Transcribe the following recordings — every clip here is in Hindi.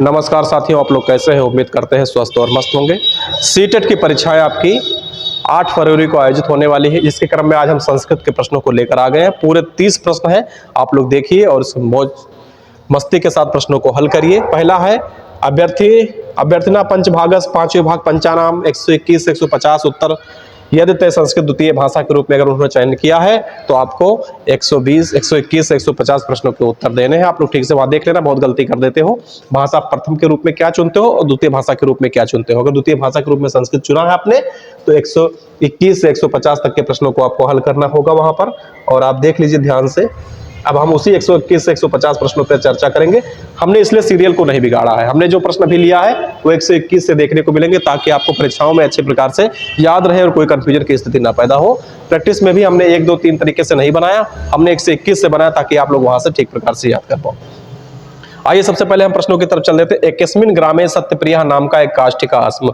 नमस्कार साथियों, आप लोग कैसे हैं? उम्मीद करते हैं स्वस्थ और मस्त होंगे। सीटेट की परीक्षाएं आपकी 8 फरवरी को आयोजित होने वाली है। इसके क्रम में आज हम संस्कृत के प्रश्नों को लेकर आ गए हैं। पूरे 30 प्रश्न हैं, आप लोग देखिए और इस मौज मस्ती के साथ प्रश्नों को हल करिए। पहला है अभ्यर्थिना पंचभागस 5 भाग पंचानाम 121 150 उत्तर यदि तय संस्कृत द्वितीय भाषा के रूप में अगर उन्होंने चयन किया है तो आपको 120 121 150 प्रश्नों के उत्तर देने हैं। आप लोग ठीक से वहां देख लेना, बहुत गलती कर देते हो। भाषा प्रथम के रूप में क्या चुनते हो और द्वितीय भाषा के रूप में क्या चुनते हो। अगर द्वितीय भाषा के रूप में संस्कृत चुना है आपने तो 121 से 150 तक के प्रश्नों को आपको हल करना होगा वहां पर, और आप देख लीजिए ध्यान से। अब हम उसी 121 से 150 प्रश्नों पर चर्चा करेंगे। हमने इसलिए सीरियल को नहीं बिगाड़ा है, हमने जो प्रश्न भी लिया है वो 121 से देखने को मिलेंगे ताकि आपको परीक्षाओं में अच्छे प्रकार से याद रहे और कोई कंफ्यूजन की स्थिति ना पैदा हो। प्रैक्टिस में भी हमने 1 2 3 तरीके से नहीं बनाया, हमने 121 से बनाया ताकि आप लोग वहां से ठीक प्रकार से याद कर पाओ। आइए सबसे पहले हम प्रश्नों की तरफ चल देते हैं। 21 ग्रामे सत्यप्रिया नाम का एक काष्ठिक आश्रम,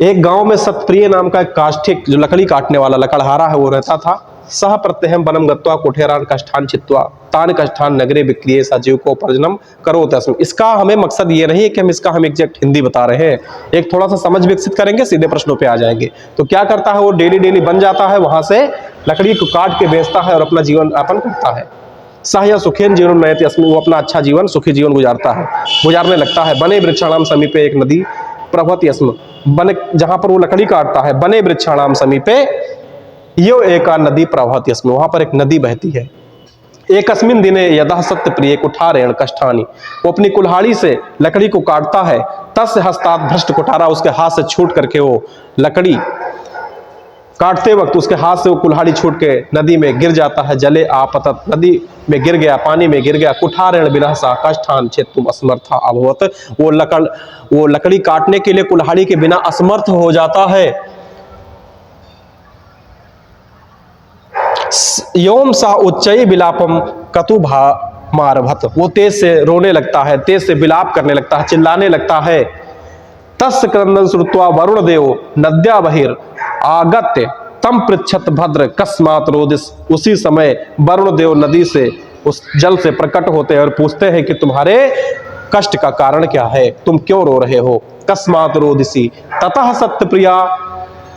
एक गांव में सत्यप्रिय नाम का एक काष्ठिक जो लकड़ी काटने वाला लकड़हारा है वो रहता था। सह प्रत्यहम बनम गत्वा कुठेरान कष्टान चित्वा तान कष्टान नगरे विक्रिय सजीव को पर्जनम करो तस्म। इसका हमें मकसद ये नहीं है कि हम एग्जैक्ट हिंदी बता रहे हैं, एक थोड़ा सा समझ विकसित करेंगे, सीधे प्रश्नों पे आ जाएंगे। तो क्या करता है वो, डेली बन जाता है, वहां से लकड़ी को काट के बेचता है और अपना जीवन यापन करता है। सह या सुखेन जीवन नयति अस्मिन्, वो अपना अच्छा जीवन सुखी जीवन गुजारने लगता है। बने वृक्षाणाम समीपे एक नदी प्रभवति अस्म, बन जहां पर वो लकड़ी काटता है, बने वृक्षाणाम समीपे यो एका नदी प्रवहति अस्म, वहां पर एक नदी बहती है। एकस्मिन दिने यदा सत्य प्रिय कुठारेण कष्टानि, वो अपनी कुल्हाड़ी से लकड़ी को काटता है। तस्य हस्तात् भ्रष्ट कुठारा, उसके हाथ से छूट करके वो लकड़ी काटते वक्त उसके हाथ से वो कुल्हाड़ी छूट के नदी में गिर जाता है। जले आपतत, नदी में गिर गया, पानी में गिर गया। कुठारेण विनाशा कष्टान छेत्तुम असमर्था अभवत, वो लकड़ी काटने के लिए कुल्हाड़ी के बिना असमर्थ हो जाता है। योम सा उच्चई विलापम कतुभा मारभत, वो तेज से रोने लगता है, तेज से विलाप करने लगता है, चिल्लाने लगता है। तस्य क्रंदन श्रुत्वा वरुण देव नद्या बहिर आगत्य तम पृच्छत भद्र कस्मात् रोदिस, उसी समय वरुण देव नदी से उस जल से प्रकट होते हैं और पूछते हैं कि तुम्हारे कष्ट का कारण क्या है, तुम क्यों रो रहे हो। कस्मात् रोदिसी ततः सत्यप्रिया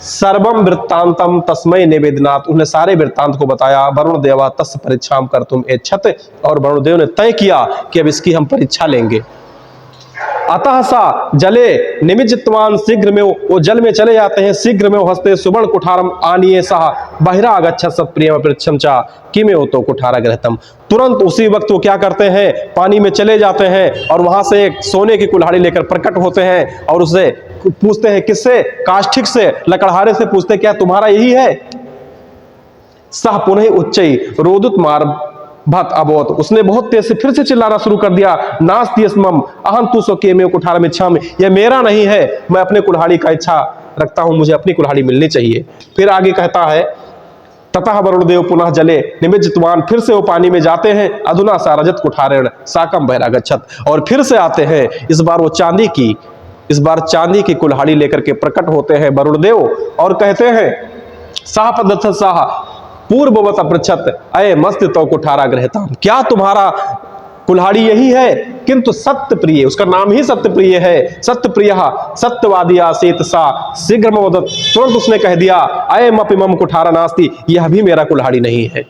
सर्वम वृत्तांतम तस्मय निवेदनात्, उन्हें सारे वृत्तांत को बताया। वरुण देवा तस् परीक्षाम कर तुम एच्छत, और वरुण देव ने तय किया कि अब इसकी हम परीक्षा लेंगे। अतः सा जले निमिज्जत्वान, शीघ्र में वो जल में चले जाते हैं। शीघ्र में वो हस्ते सुवर्ण कुठारम आनिये सह बहिरागच्छत् सत्प्रियम पृच्छम चा किमे तो कुठारा गृहतम, तुरंत उसी वक्त वो क्या करते हैं, पानी में चले जाते हैं और वहां से एक सोने की कुल्हाड़ी लेकर प्रकट होते हैं और उससे पूछते हैं, किससे, काष्ठिक से, लकड़हारे से पूछते हैं, क्या तुम्हारा यही है। सह पुनः उच्चई रोदुत मार भत अबोत, उसने बहुत तेज से फिर से चिल्लाना शुरू कर दिया। नास्ति स्मम अहं तु स्वकीय में कुठार में इच्छा में, यह मेरा नहीं है, मैं अपने कुल्हाड़ी का इच्छा रखता हूं, मुझे अपनी कुल्हाड़ी मिलनी चाहिए। फिर आगे कहता है ततः वरुण देव पुनः जले निमिज्जत्वान, फिर से वो पानी में जाते हैं। अधुना सा रजत कुठारेण साकम बहिरागच्छत्, और फिर से आते हैं। इस बार चांदी की कुल्हाड़ी लेकर के प्रकट होते हैं वरुण देव और कहते हैं साह पदथ साह पूर्ववत अपृच्छत अये मस्त तो कुठारा गृहताम, क्या तुम्हारा कुल्हाड़ी यही है, किंतु सत्य प्रिय, उसका नाम ही सत्य प्रिय है। सत्य प्रिय सत्यवादी आसीत सा शीघ्र मदत, तुरंत उसने कह दिया अयम अपि मम कुठारा नास्ति, यह भी मेरा कुल्हाड़ी नहीं है।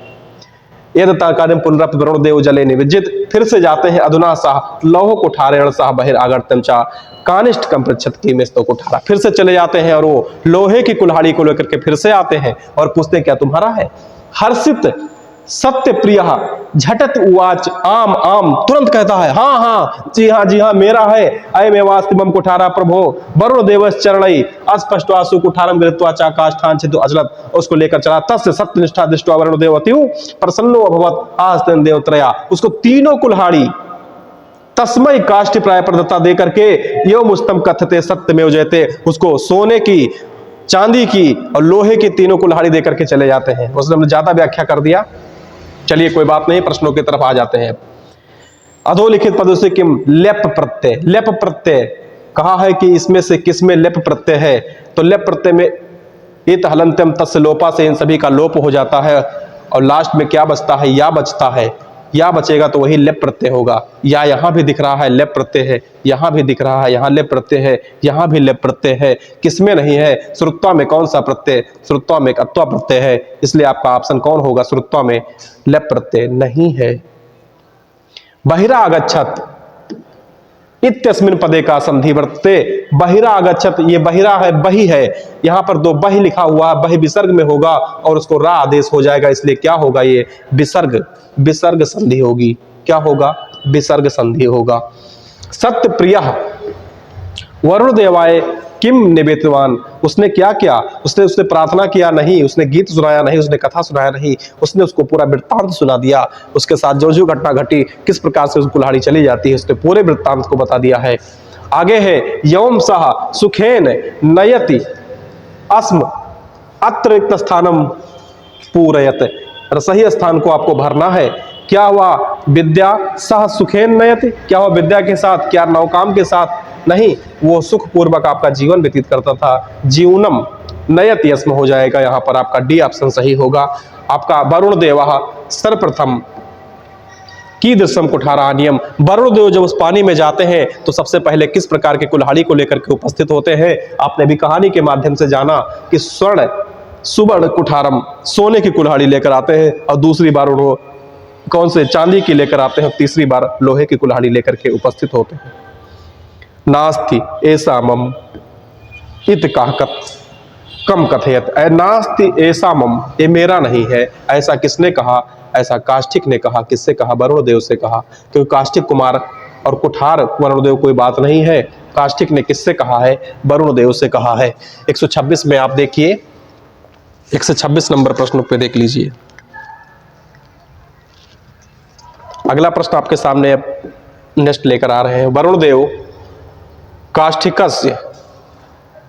पुनरपि वरुण देव जले निविज्जित, फिर से जाते हैं। अधुना साह लौह कुठारेण साह बहिरागर्तम चा कानिष्ठ कम पृच्छत कीमेस्तो कुठारा, फिर से चले जाते हैं और वो लोहे की कुल्हाड़ी को लेकर के फिर से आते हैं और पूछते हैं क्या तुम्हारा है। हर्षित सत्य प्रिय झटत उवाच आम आम, तुरंत कहता है हाँ जी हाँ मेरा है। अयमेवास्ति मम कुठारा प्रभो वरुण देवस्य चरणै अस्पष्टवासु कुठारम गृहीत्वा चा काष्ठान छिद्दो अचलत्, उसको लेकर चला। तस्य सत्यनिष्ठा दृष्ट्वा वरुण देव अतिउ प्रसन्नो अभवत् आस्तेन देवत्रया, उसको तीनों कुल्हाड़ी तस्मय काष्ठ प्राय प्रदत्ता दे करके यो मुस्तम कथते सत्यमेव जयते, उसको सोने की, चांदी की और लोहे की तीनों कुल्हाड़ी देकर के चले जाते हैं। उसने ज्यादा व्याख्या कर दिया, चलिए कोई बात नहीं, प्रश्नों की तरफ आ जाते हैं। अधोलिखित पदों से किम लेप प्रत्यय, लेप प्रत्यय कहा है कि इसमें से किसमें लेप प्रत्यय है, तो लेप प्रत्यय में इत हलंत्यम तस्य लोपा से इन सभी का लोप हो जाता है और लास्ट में क्या बचता है, या बचता है। या बचेगा तो वही लेप प्रत्यय होगा। या यहाँ भी दिख रहा है लेप प्रत्यय है, यहाँ भी दिख रहा है यहाँ लेप प्रत्यय है, यहाँ भी लेप प्रत्यय है। किसमें नहीं है? श्रुत्वा में कौन सा प्रत्यय? श्रुत्वा में अत्वा प्रत्यय है, इसलिए आपका ऑप्शन कौन होगा? श्रुत्वा में लेप प्रत्यय नहीं है। बहिरागच्छत इत्यस्मिन् पदे का संधि वर्तते। बहिरागच्छत, ये बहिरा है, बही है, यहां पर दो बही लिखा हुआ है, बही विसर्ग में होगा और उसको रा आदेश हो जाएगा, इसलिए क्या होगा? ये विसर्ग, विसर्ग संधि होगी। क्या होगा? विसर्ग संधि होगा। सत्य प्रिय वरुण देवाय किम निवेदवान, उसने क्या किया? उसने प्रार्थना किया नहीं, उसने गीत सुनाया नहीं, उसने कथा सुनाया नहीं, उसने उसको पूरा वृत्तांत सुना दिया। उसके साथ जो जो घटना घटी, किस प्रकार से उस कुल्हाड़ी चली जाती है, उसने पूरे वृत्तांत को बता दिया है। आगे है यौम सह सुखेन नयति अस्म अतिरिक्त स्थानम पूरयत। सही स्थान को आपको भरना है। क्या हुआ? विद्या सह सुखेन नयति, क्या हुआ? विद्या के साथ, क्या नवकाम के साथ? नहीं, वो सुख पूर्वक आपका जीवन व्यतीत करता था। जीवनम नयति अस्म हो जाएगा यहाँ पर, आपका डी ऑप्शन सही होगा। आपका वरुण देवः सर्वप्रथम कीदृशम कुठारानियम, वरुण देव जब उस पानी में जाते हैं तो सबसे पहले किस प्रकार के कुल्हाड़ी को लेकर के उपस्थित होते हैं? आपने भी कहानी के माध्यम से जाना कि सुवर्ण कुठारम, सोने की कुल्हाड़ी लेकर आते हैं, और दूसरी बार वो कौन से? चांदी की लेकर आते हैं, तीसरी बार लोहे की कुल्हाड़ी लेकर के उपस्थित होते हैं। नास्ति ऐसा मम इत कहकत कम कथयत, नास्ति ऐसा मम, ये मेरा नहीं है, ऐसा किसने कहा? ऐसा काष्ठिक ने कहा। किससे कहा? वरुण देव से कहा, क्योंकि काष्ठिक कुमार और कुठार वरुण देव कोई बात नहीं है। काष्ठिक ने किससे कहा है? वरुण देव से कहा है। 126 में आप देखिए, 126 नंबर प्रश्न पे देख लीजिए। अगला प्रश्न आपके सामने नेक्स्ट लेकर आ रहे हैं। वरुण देव काष्ठिकस्य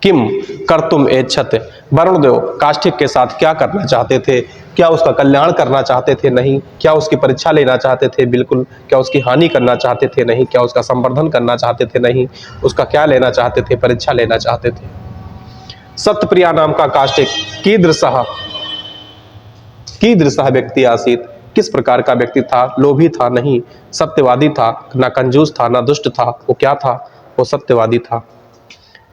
किम कर्तुम ऐच्छत, वरुण देव काष्ठिक के साथ क्या करना चाहते थे? क्या उसका कल्याण करना चाहते थे? नहीं। क्या उसकी परीक्षा लेना चाहते थे? बिल्कुल। क्या उसकी हानि करना चाहते थे? नहीं। क्या उसका संवर्धन करना चाहते थे? नहीं। उसका क्या लेना चाहते थे? परीक्षा लेना चाहते थे। सत्यप्रिया नाम का काष्ठिक कीदृशः व्यक्ति आसीत, किस प्रकार का व्यक्ति था? लोभी था? नहीं। सत्यवादी था? ना कंजूस था, ना दुष्ट था। वो क्या था? वो सत्यवादी था।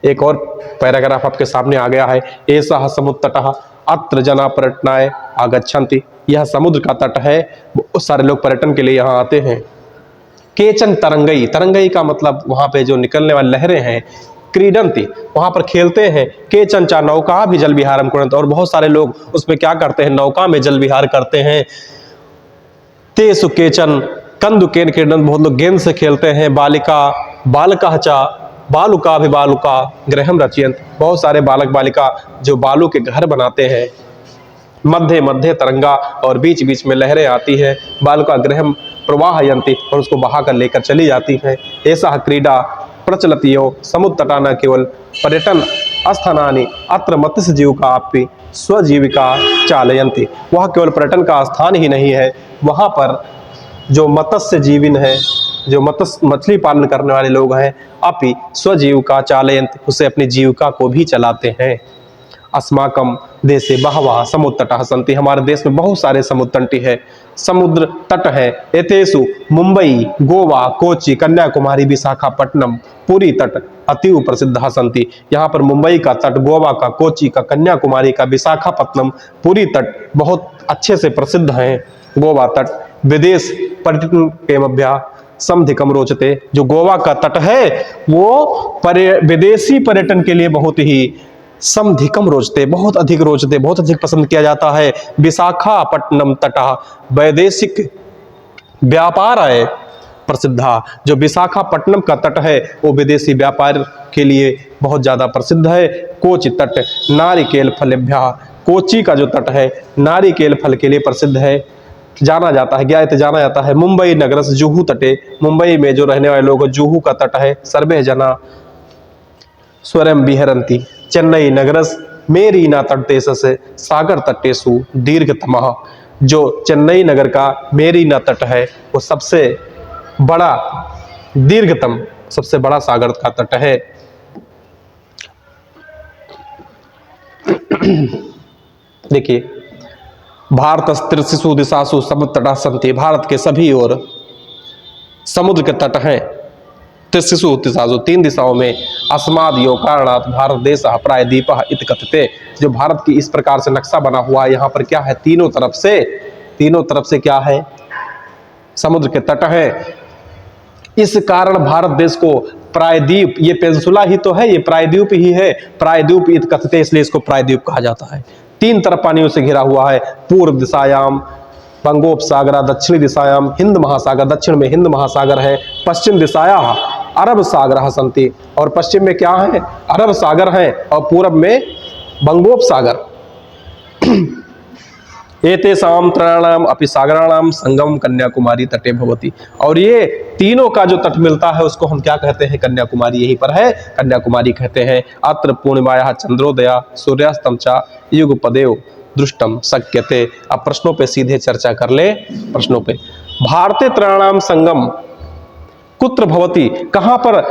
एक और पैराग्राफ आपके सामने आ गया है। एषः समुद्रतटः अत्र जना पर्यटनाय आगच्छन्ति, यह समुद्र का तट है, बहुत सारे लोग पर्यटन के लिए यहाँ आते हैं। केचन तरंगई, तरंगई का मतलब वहाँ पे जो निकलने वाली लहरें हैं। क्रीडंती, वहाँ पर खेलते हैं। केचन चा नौका भी जल विहारम कुर्वन्ति, और बहुत सारे लोग उसमें क्या करते हैं? नौका में जल विहार करते हैं। तेसु केचन कंदुकेन क्रीडन्ति, बहुत लोग गेंद से खेलते हैं। बालिका बालकः च बालुका भी बालुका गृहम रचयन्त, बहुत सारे बालक बालिका जो बालू के घर बनाते हैं। मध्य मध्य तरंगा, और बीच बीच में लहरें आती है। बालुका गृहम प्रवाहयन्ति, और उसको बहा कर लेकर चली जाती है। ऐसा क्रीडा प्रचलतियो समुद्र तटा न केवल पर्यटन स्थानानि अत्र मत्स्य जीविका अपि स्वजीविका चालयन्ति, वह केवल पर्यटन का स्थान ही नहीं है, वहाँ पर जो मत्स्य जीविन है, जो मछली पालन करने वाले लोग हैं, अपि स्वजीविका चालयन्ति, उसे अपनी जीविका को भी चलाते हैं। अस्माकम देशे बहवः समुद्र तटः सन्ति, हमारे देश में बहुत सारे समुद्र तट है, समुद्र तट है। एतेषु मुंबई, गोवा, कोची, कन्याकुमारी, विशाखापट्टनम, पुरी तट अतीव प्रसिद्ध सन्ति। यहाँ पर मुंबई का तट, गोवा का, कोची का, कन्याकुमारी का, विशाखापट्टनम, पुरी तट बहुत अच्छे से प्रसिद्ध हैं। गोवा तट विदेश पर्यटन के मध्य समधिकम रोचते, जो गोवा का तट है वो विदेशी पर्यटन के लिए बहुत ही समधिकम रोचते, बहुत अधिक रोचते, बहुत अधिक पसंद किया जाता है। विशाखापट्टनम तटः वैदेशिक व्यापार है प्रसिद्धा, जो विशाखापट्टनम का तट है वो विदेशी व्यापार के लिए बहुत ज़्यादा प्रसिद्ध है। कोची तट नारिकेल फलेभ्यः, कोची का जो तट है नारिकेल फल के लिए प्रसिद्ध है, जाना जाता है, ज्ञात जाना जाता है। मुंबई नगरस जुहू तटे, मुंबई में जो रहने वाले लोग जुहू का तट है। सर्वे जना स्वरम विहरन्ति, चेन्नई नगरस मेरीना तटेशस्य सागर तटेषु दीर्घतमः, जो चेन्नई नगर का मेरीना तट है वो सबसे बड़ा दीर्घतम, सबसे बड़ा सागर का तट है। देखिए भारतस्त्रिषु दिशासु समुद्र तटः सन्ति, भारत के सभी ओर समुद्र के तट हैं। त्रिषु दिशासु, 3 दिशाओं में। अस्माद् यो कारणात् भारत देशः प्रायद्वीपः इति कथ्यते। जो भारत की इस प्रकार से नक्शा बना हुआ है, यहाँ पर क्या है, तीनों तरफ से क्या है, समुद्र के तट है। इस कारण भारत देश को प्रायद्वीप, ये पेंसुला ही तो है, ये प्रायद्वीप ही है, प्रायद्वीप इति कथ्यते, इसलिए इसको प्रायद्वीप कहा जाता है। 3 तरफ पानियों से घिरा हुआ है। पूर्व दिशायाम बंगोपसागर, दक्षिणी दिशायाम हिंद महासागर, दक्षिण में हिंद महासागर है। पश्चिम दिशाया अरब सागर सन्ति, और पश्चिम में क्या है, अरब सागर है, और पूर्व में बंगोपसागर। एतेषां त्रयाणाम अपि सागराणाम संगम कन्याकुमारी तटे भवति। और ये तीनों का जो तट मिलता है उसको हम क्या कहते हैं, कन्याकुमारी, यहीं पर है, कन्याकुमारी कहते हैं। अत्र पूर्णिमायाः चंद्रोदया सूर्यास्तम च युगपदेव दृष्टम शक्यते। अब प्रश्नों पे सीधे चर्चा कर ले। प्रश्नों पे, भारते त्रयाणाम संगम कुत्र भवति, कहां पर,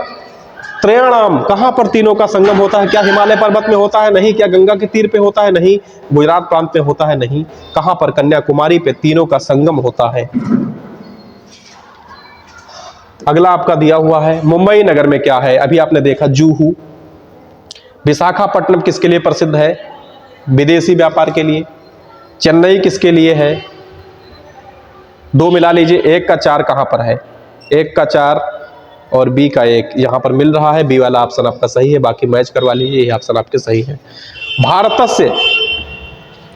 त्रयाणाम कहां पर तीनों का संगम होता है? क्या हिमालय पर्वत में होता है? नहीं। क्या गंगा के तीर पे होता है? नहीं। गुजरात प्रांत में होता है? नहीं। कहां पर? कन्याकुमारी पे तीनों का संगम होता है। अगला आपका दिया हुआ है, मुंबई नगर में क्या है? अभी आपने देखा जुहू। विशाखापट्टनम किसके लिए प्रसिद्ध है? विदेशी व्यापार के लिए। चेन्नई किसके लिए है? 2 मिला लीजिए, 1 का 4 कहां पर है? 1 का 4 और बी का 1 यहां पर मिल रहा है। बी वाला ऑप्शन आपका सही है, बाकी मैच करवा लीजिए, ये ऑप्शन आपके सही है। भारत से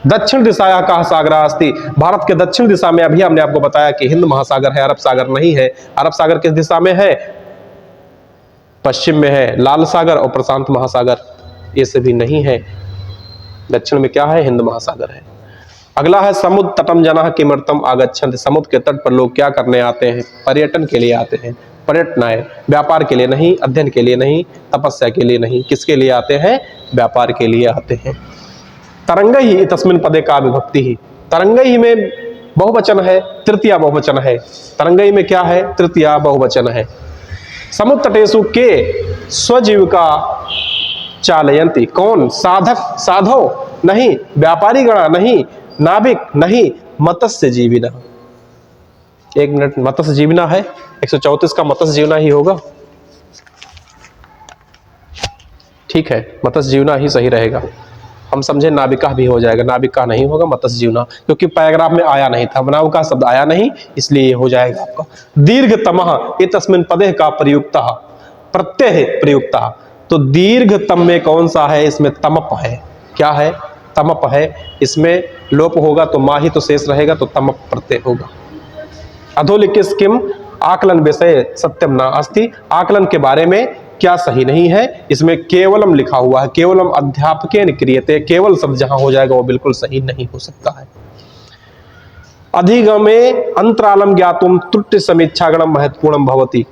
दक्षिण दिशाया का सागर अस्ति, भारत के दक्षिण दिशा में अभी हमने आपको बताया कि हिंद महासागर है, अरब सागर नहीं है। अरब सागर किस दिशा में है? पश्चिम में है। लाल सागर और प्रशांत महासागर ये सभी नहीं है। दक्षिण में क्या है? हिंद महासागर है। अगला है समुद्र तटम जनः किमर्थम आगच्छन्ति, समुद्र के तट पर लोग क्या करने आते हैं? पर्यटन के लिए आते हैं। पर्यटनाय, व्यापार के लिए नहीं, अध्ययन के लिए नहीं, तपस्या के लिए नहीं, किसके लिए आते हैं? व्यापार के लिए आते हैं। तरंगैः तस्मिन् पदे का विभक्ति ही, तरंगैः में बहुवचन है, तृतीया बहुवचन है। तरंगैः में क्या है? तृतीया बहुवचन है। समुद्र तटेषु के स्वजीविका चालयन्ति, कौन? साधक, साधव नहीं, व्यापारी गणा नहीं, नाविक नहीं, मत्स्य जीविना। 1 मिनट, मत्स्य जीविना है, 134 का मत्स्य जीवना ही होगा। ठीक है, मत्स्य जीवना ही सही रहेगा। हम समझे नाविका भी हो जाएगा, नाविका नहीं होगा, मत्स्य जीवना, क्योंकि पैराग्राफ में आया नहीं था, बनाव का शब्द आया नहीं, इसलिए ये हो जाएगा आपका। दीर्घतमः ये तस्मिन् पदे का प्रयुक्तः, प्रत्यय प्रयुक्तः, तो दीर्घतम में कौन सा है? इसमें तमप है। क्या है? तमप है। इसमें लोप होगा तो मा ही तो शेष रहेगा, तो तमप प्रत्यय होगा। अधोलिखित किम आकलन विषय सत्यम न अस्ति, आकलन के बारे में क्या सही नहीं है? इसमें केवलम लिखा हुआ है, केवलम अध्यापकेन क्रियते, केवल शब्द जहां हो जाएगा वो बिल्कुल सही नहीं हो सकता है। अधिगमे अंतरालम ज्ञातुम त्रुटि समीक्षागणम महत्वपूर्णम भवति,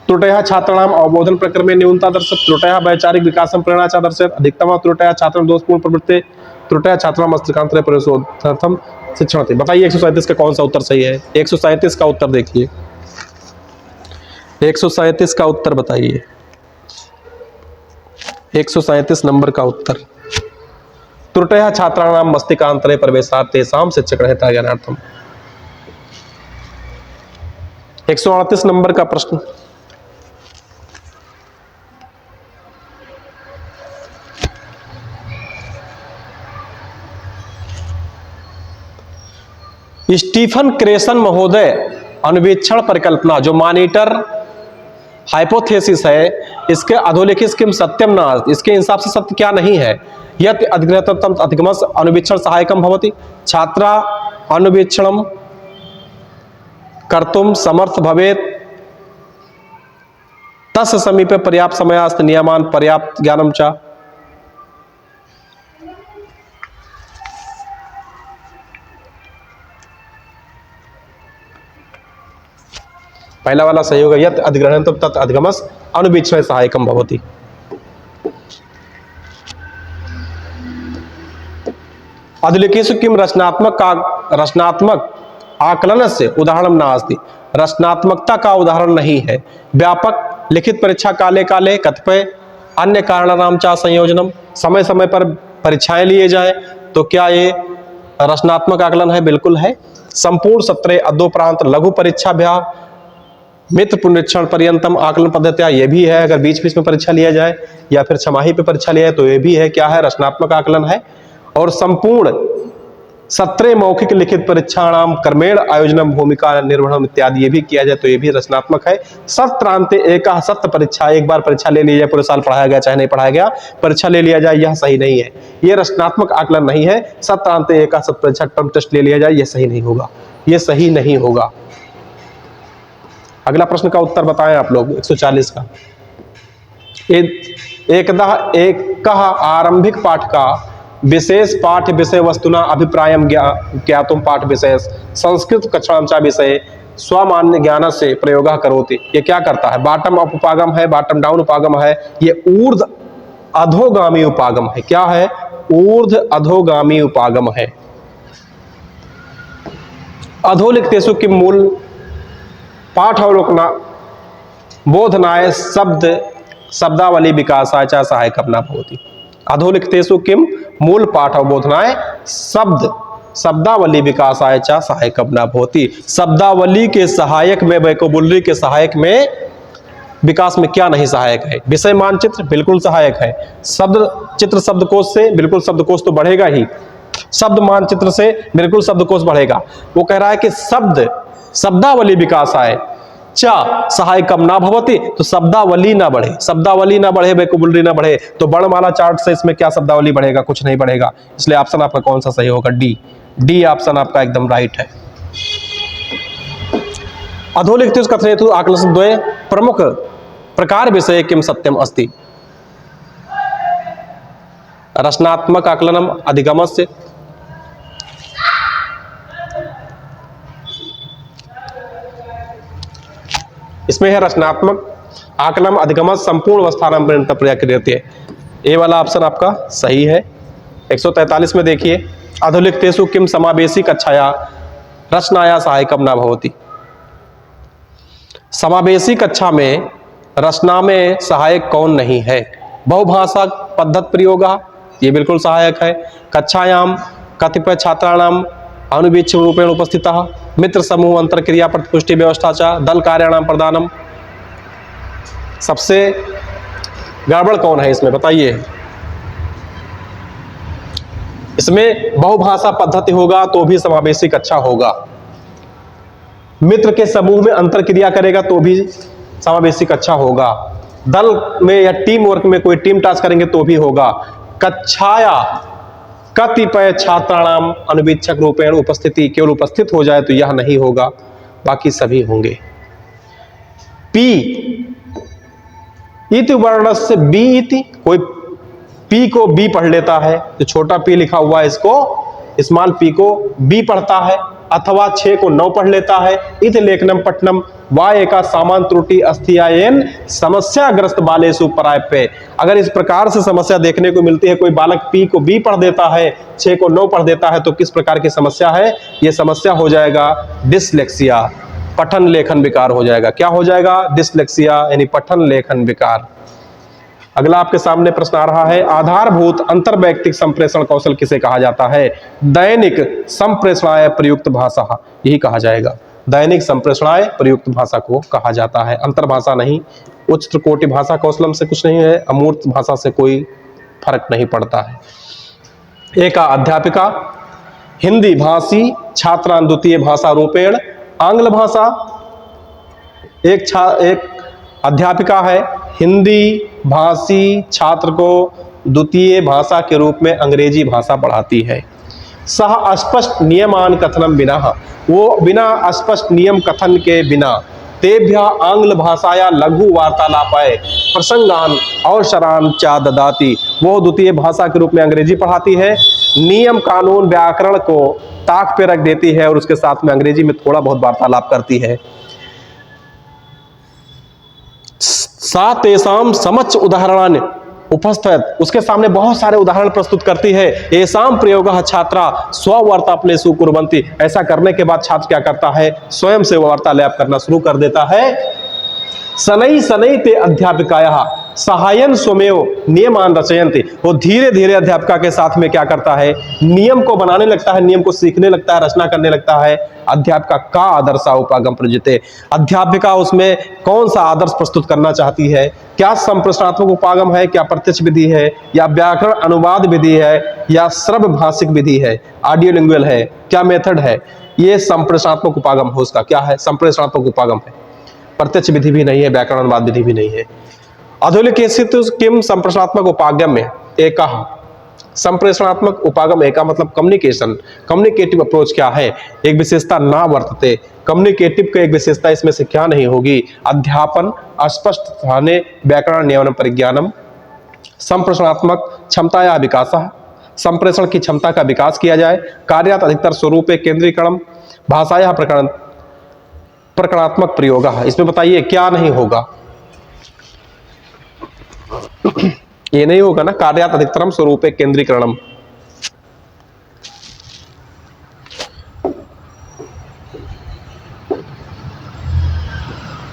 त्रुटयः छात्राणाम अवबोधन प्रक्रम में न्यूनता दर्शक, त्रुटयः वैचारिक विकासम प्रेरणा दर्शक, अधिकतम त्रुटयः छात्राणाम दोषपूर्ण प्रवृत्ति, त्रुटयः छात्राणाम मस्तिष्कांतरे परिशोधनार्थम शिक्षण थी। बताइए 137 का कौन सा उत्तर सही है? 137 का उत्तर देखिए, 137 का उत्तर बताइए, 137 नंबर का उत्तर। त्रुटयः छात्राणाम मस्तिष्कांतरे प्रवेशात् तेषां शिक्षकता ज्ञानार्थम। 138 नंबर का प्रश्न। स्टीफन क्रेसन महोदय अन्वेक्षण परिकल्पना, जो मॉनिटर हाइपोथेसिस है, इसके अधोलिखित किम सत्यम न, इसके हिसाब से सत्य क्या नहीं है? यत् अधिगृहीतम अधिगमस अनुवीक्षण सहायकम भवति, छात्रा अनुवीक्षणम कर्तुम समर्थ भवेत्, तस् समीपे पर्याप्त समयास्त नियमान पर्याप्त ज्ञानम च। पहला वाला सही होगा, यत् अधिग्रहणम तत् अधिगमस अनुवीक्षण सहायकम भवति। अधोलिखितेषु किम रचनात्मक आकलन से उदाहरण नास्ति, रचनात्मकता का उदाहरण नहीं है। व्यापक लिखित परीक्षा काले काले कतिपय अन्य कारणानाम च संयोजनम, समय समय पर परीक्षाएं लिए जाए, तो क्या ये रचनात्मक आकलन है, बिल्कुल है। संपूर्ण सत्रे अद्योपरांत लघु परीक्षाभ्या मित्र पुनरीक्षण पर्यंतम आकलन पद्धतियां, ये भी है। अगर बीच बीच में परीक्षा लिया जाए या फिर छमाही पे परीक्षा लिया जाए तो ये भी है, क्या है, रचनात्मक आकलन है। और संपूर्ण सत्रे मौखिक लिखित परीक्षाणाम क्रमेण आयोजनम भूमिका निर्वहनम इत्यादि, ये भी किया जाए तो ये भी रचनात्मक है। सत्रांते एक सत्र परीक्षा, एक बार परीक्षा ले ली जाए, पूरे साल पढ़ाया गया चाहे नहीं पढ़ाया गया, परीक्षा ले लिया जाए, यह सही नहीं है, ये रचनात्मक आकलन नहीं है। सत्रांते एक सत्र परीक्षा टर्म टेस्ट ले लिया जाए, यह सही नहीं होगा, यह सही नहीं होगा। अगला प्रश्न का उत्तर बताएं आप लोग, 140 का। एक आरंभिक पाठ का विशेष पाठ विषय वस्तुना अभिप्रायम ज्ञातुम पाठ विषय संस्कृत कक्षांचा विषय स्वमान्य ज्ञान से प्रयोग करोति। ये क्या करता है, बॉटम अप उपागम है, बॉटम डाउन उपागम है, ये ऊर्ध्व अधोगामी उपागम है। क्या है, ऊर्ध्व अधोगामी उपागम है। अधोलिखितेषु किम मूल पाठावलोकना बोधनाय शब्दावली विकासाय च सहायकं न भवति। अधोलिखितेषु किम मूल पाठवबोधनाय शब्दावली विकासाय च सहायकं न भवति। शब्दावली के सहायक में, वोकैबुलरी के सहायक में, विकास में क्या नहीं सहायक है? विषय मानचित्र बिल्कुल सहायक है। शब्द चित्र शब्दकोश से बिल्कुल शब्दकोश तो बढ़ेगा ही, शब्द मानचित्र से बिल्कुल शब्दकोश बढ़ेगा। वो कह रहा है कि शब्दावली विकास आए चा सहायकम ना भवति, तो शब्दावली ना बढ़े, शब्दावली ना बढ़े, वोकैबुलरी ना बढ़े, तो वर्णमाला चार्ट से इसमें क्या शब्दावली बढ़ेगा, कुछ नहीं बढ़ेगा। इसलिए ऑप्शन आपका कौन सा सही होगा, डी ऑप्शन आपका एकदम राइट है। अधोलिखितेषु कथनेषु आकलनद्वये प्रमुख प्रकार विषय किम सत्यम अस्ति। रचनात्मक आकलनम अधिगमस्य, इसमें है रचनात्मक आकलन अधिगम संपूर्ण अवस्थानां पर्यंत प्रक्रियते। ए वाला ऑप्शन आपका सही है। 143 में देखिए, अधोलिखितेषु किम समावेशी कक्षाया रचनाया सहायकम न भवति। समावेशी कक्षा में रचना में सहायक कौन नहीं है? बहुभाषा पद्धति प्रयोग, ये बिल्कुल सहायक है। कक्षायाम कतिपय छात्राणाम अनुवीक्षण रूपेण उपस्थितः, मित्र समूह अंतर क्रिया प्रतिपुष्टि व्यवस्था च दल कार्याणाम प्रदानम। सबसे गड़बड़ कौन है इसमें बताइए? इसमें बहुभाषा पद्धति होगा तो भी समावेशी कक्षा होगा, मित्र के समूह में अंतर क्रिया करेगा तो भी समावेशी कक्षा होगा, दल में या टीम वर्क में कोई टीम टास्क करेंगे तो भी होगा। कक्षाया कतिपय छात्राणाम अनुवीक्षक रूपेण उपस्थिति, केवल उपस्थित हो जाए तो यह नहीं होगा, बाकी सभी होंगे। पी इति वर्ण से बी इति, कोई पी को बी पढ़ लेता है तो छोटा पी लिखा हुआ है इसको स्मॉल पी को बी पढ़ता है, अथवा 6 को 9 पढ़ लेता है। इत लेखनम पठनम वा एका सामान्य त्रुटि अस्थियायन समस्याग्रस्त बालेषु प्राप्य। अगर इस प्रकार से समस्या देखने को मिलती है, कोई बालक पी को बी पढ़ देता है, 6 को 9 पढ़ देता है, तो किस प्रकार की समस्या है? यह समस्या हो जाएगा डिसलेक्सिया, पठन लेखन विकार हो जाएगा। क्या हो जाएगा? डिसलेक्सिया यानी पठन लेखन विकार। अगला आपके सामने प्रश्न आ रहा है, आधारभूत अंतर्वैयक्तिक संप्रेषण कौशल किसे कहा जाता है? दैनिक संप्रेषणाय प्रयुक्त भाषा, यही कहा जाएगा। दैनिक संप्रेषणाय प्रयुक्त भाषा को कहा जाता है, अंतर्भाषा नहीं। उच्च कोटि भाषा कौशलम से कुछ नहीं है, अमूर्त भाषा से कोई फर्क नहीं पड़ता है। एका अध्यापिका हिंदी भाषी छात्रान द्वितीय भाषा रूपेण आंग्ल भाषा, एक अध्यापिका है हिंदी भाषी छात्र को द्वितीय भाषा के रूप में अंग्रेजी भाषा पढ़ाती है। सह अस्पष्ट नियमान कथनम बिना, वो बिना स्पष्ट नियम कथन के बिना तेभ्य आंग्ल भाषाया लघु वार्तालापाय प्रसंगान अवसरान चा ददाति, वो द्वितीय भाषा के रूप में अंग्रेजी पढ़ाती है, नियम कानून व्याकरण को ताक पे रख देती है और उसके साथ में अंग्रेजी में थोड़ा बहुत वार्तालाप करती है। सातेषाम समक्ष उदाहरणानि उपस्थित, उसके सामने बहुत सारे उदाहरण प्रस्तुत करती है। एषाम प्रयोगः छात्रा स्ववार्तालापेषु कुर्वन्ति, ऐसा करने के बाद छात्र क्या करता है? स्वयं से वार्तालाप करना शुरू कर देता है। शनै शनै ते अध्यापिकायाः, सहायन स्वमेव नियमान रचयन्ति, वो धीरे धीरे अध्यापिका के साथ में क्या करता है, नियम को बनाने लगता है, नियम को सीखने लगता है, रचना करने लगता है। अध्यापिका का आदर्श उपागम प्रयुज्यते, अध्यापिका उसमें कौन सा आदर्श प्रस्तुत करना चाहती है, क्या संप्रश्नात्मक उपागम है, क्या प्रत्यक्ष विधि है, या व्याकरण अनुवाद विधि है, या श्रव्य भाषिक विधि है, ऑडियो लिंगुअल है, क्या मेथड है। ये संप्रश्नात्मक उपागम हो, उसका क्या है, संप्रश्नात्मक उपागम है, प्रत्यक्ष विधि भी नहीं है, व्याकरण अनुवाद विधि भी नहीं है। अधोलिखित किम संप्रश्नात्मक उपागम में एकः, संप्रेषणात्मक उपागम एका मतलब कम्युनिकेशन, कम्युनिकेटिव अप्रोच क्या है, एक विशेषता ना वर्तते, कम्युनिकेटिव का एक विशेषता इसमें से क्या नहीं होगी, अध्यापन अस्पष्ट स्थाने व्याकरण नियमन परिज्ञानम, संप्रेषणात्मक क्षमता या विकास, संप्रेषण की क्षमता का विकास किया जाए, कार्यात अधिकतर स्वरूपे केंद्रीकरण, भाषाया प्रकरणात्मक प्रयोग, इसमें बताइए क्या नहीं होगा, ये नहीं होगा ना, कार्यात अधिकतरम स्वरूपे केंद्रीकरणम।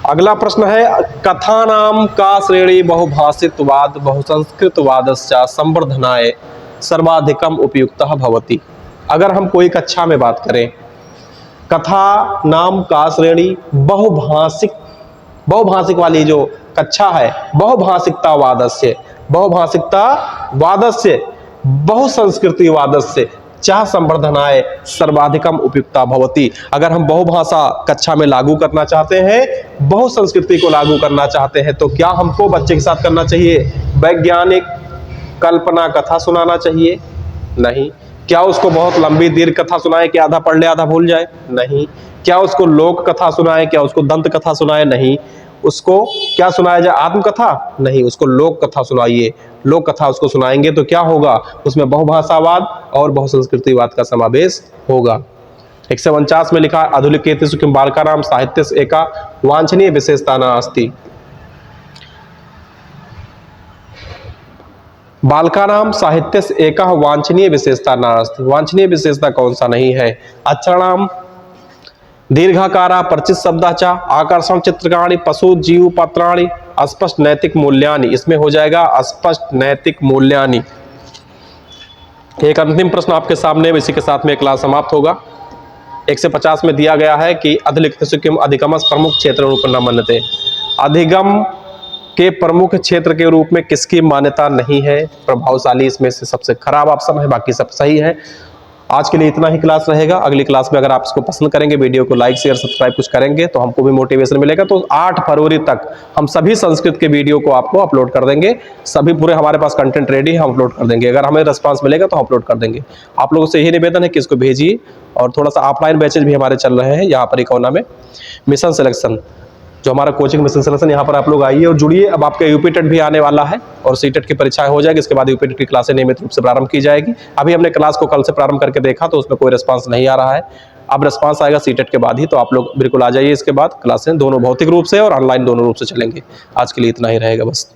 अगला प्रश्न है कथानाम का श्रेणी बहुभाषितवाद बहुसंस्कृतवादस्य संवर्धनाय सर्वाधिकम उपयुक्तः भवति। अगर हम कोई कक्षा में बात करें, कथा नाम का श्रेणी बहुभाषिक वाली जो कक्षा है, बहुभाषिकतावादस्य बहुसंस्कृतिवादस्य चाह संवर्धनाय सर्वाधिकम उपयुक्ता भवति। अगर हम बहुभाषा कक्षा में लागू करना चाहते हैं, बहुसंस्कृति को लागू करना चाहते हैं, तो क्या हमको बच्चे के साथ करना चाहिए, वैज्ञानिक कल्पना कथा सुनाना चाहिए? नहीं। क्या उसको बहुत लंबी दीर्घ कथा सुनाए कि आधा पढ़ ले आधा भूल जाए? नहीं। क्या उसको लोक कथा सुनाए, क्या उसको दंत कथा सुनाए? नहीं। उसको क्या सुनाया जाए, आत्मकथा? नहीं, उसको लोक कथा सुनाइए। लोक कथा उसको सुनाएंगे तो क्या होगा, उसमें बहुभाषावाद और बहुसंस्कृतिवाद का समावेश होगा। 149 में लिखा अधुलिखितेषु किं बालकानां साहित्यस्य एका वांछनीय विशेषता नास्ति। बालकानां साहित्यस्य एका वांछनीय विशेषता नास्ति, वांछनीय विशेषता कौन सा नहीं है, अक्षराणाम दीर्घाकारा परिचित शब्दाचा आकर्षण चित्रकाणी पशु जीव पत्राणी अस्पष्ट नैतिक मूल्यानि, इसमें हो जाएगा अस्पष्ट नैतिक मूल्यानि। एक अंतिम प्रश्न आपके सामने, इसी के साथ में क्लास समाप्त होगा। 150 में दिया गया है कि अधलिखितेषु किम अधिगमस्य प्रमुख क्षेत्र रूपेण न मन्यते, अधिगम के प्रमुख क्षेत्र के रूप में किसकी मान्यता नहीं है, प्रभावशाली इसमें से सबसे खराब ऑप्शन है, बाकी सब सही है। आज के लिए इतना ही क्लास रहेगा। अगली क्लास में अगर आप इसको पसंद करेंगे, वीडियो को लाइक शेयर सब्सक्राइब कुछ करेंगे तो हमको भी मोटिवेशन मिलेगा। तो 8 फरवरी तक हम सभी संस्कृत के वीडियो को आपको अपलोड कर देंगे, सभी पूरे हमारे पास कंटेंट रेडी है, हम अपलोड कर देंगे। अगर हमें रिस्पांस मिलेगा तो अपलोड कर देंगे। आप लोगों से यही निवेदन है कि इसको भेजिए, और थोड़ा सा ऑफलाइन बैचेज भी हमारे चल रहे हैं यहाँ पर इकोना में। मिशन सिलेक्शन जो हमारा कोचिंग मिशन सिलेक्शन, यहाँ पर आप लोग आइए और जुड़िए। अब आपका यूपी टेट भी आने वाला है और सी टेट की परीक्षाएं हो जाएगी, इसके बाद यूपी टेट की क्लासें नियमित रूप से प्रारंभ की जाएगी। अभी हमने क्लास को कल से प्रारंभ करके देखा तो उसमें कोई रिस्पांस नहीं आ रहा है, अब रिस्पांस आएगा सी टेट के बाद ही, तो आप लोग बिल्कुल आ जाइए। इसके बाद क्लासें दोनों भौतिक रूप से और ऑनलाइन दोनों रूप से चलेंगे। आज के लिए इतना ही रहेगा बस।